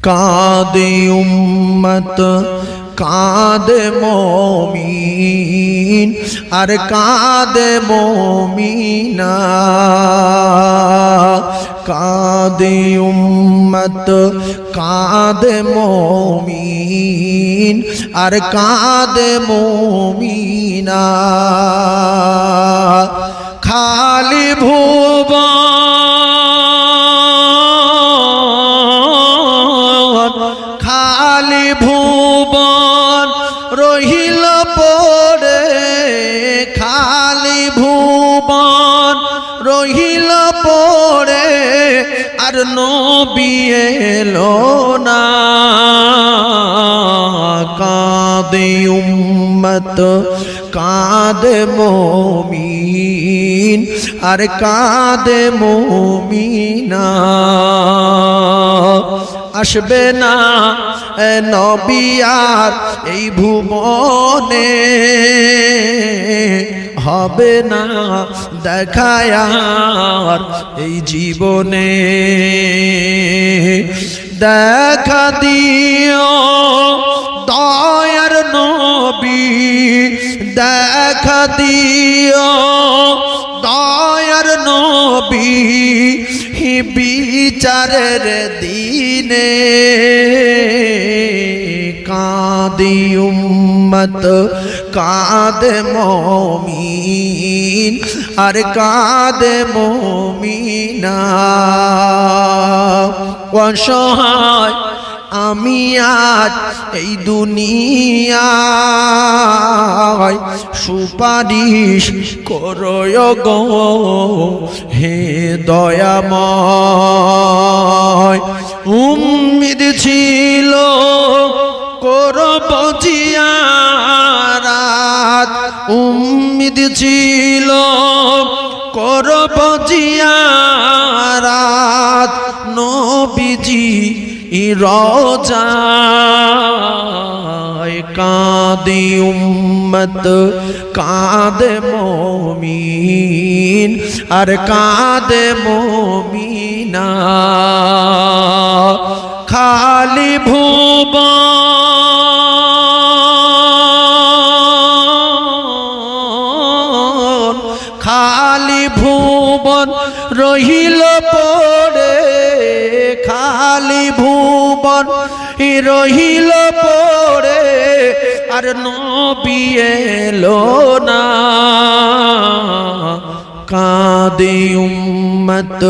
কাঁদে উম্মত কাঁদে মুমিন আর কাঁদে মুমিনা কাঁদে উম্মত কাঁদে মুমিন আর কাঁদে মুমিনা খালি ভুবন খালি ভুবন রহিল পড়ে খালি ভুবন রহিল পড়ে আর নবী এলো না কাঁদে উম্মত কাঁদে মুমিন আর কাঁদে মুমিনা আসবে না নবী আর এই ভুবনে হবে না দেখা আর এই জীবনে দেখা দিও দয়ার নবী দেখা দিও দয়ার নবী বিচারের দিনে কাঁদে উম্মত কাঁদে মুমিন আর কাঁদে মুমিনা অসহায় আমি আজ এই দুনিয়ায় সুপারিশ করো গো হে দয়াময় উম্মিদ ছিল করব জিয়ারাত উম্মিদ ছিল করব জিয়ারাত নবীজি রোজায় কাঁদে উম্মত কাঁদে মুমিন আর কাঁদে মুমিনা খালি ভুবন খালি ভুবন রহিল পড়ে খালি ভুবন রহিল পড়ে আর নবী এলো না কাঁদে উম্মত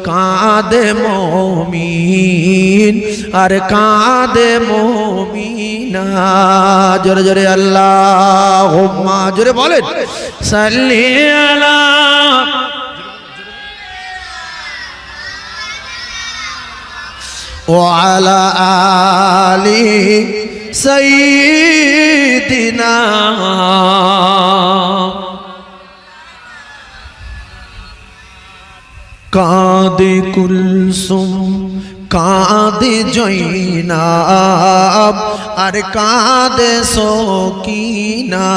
কাঁদে মুমিন আর কাঁদে মুমিনা জোরে জোরে আল্লাহুম্মা জোরে বলেন সাল্লি আলা وعلى آل سيدنا কাঁদে কুলসুম কাঁদে জয়নাব আর কাঁদে সকিনা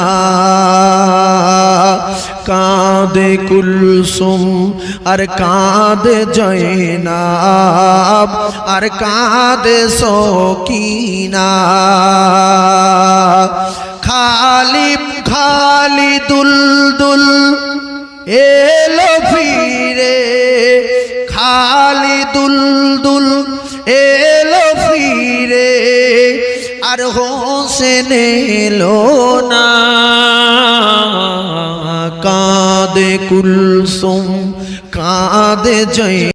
কাঁদে কুলসুম আর কাঁদে জয়নাব আর কাঁদে সকিনা খালি খালি দুলদুল এলো ফিরে খালি দুলদুল এলো ফিরে আর হোসেন এলো না কাঁদে কুলসুম কাঁদে জয়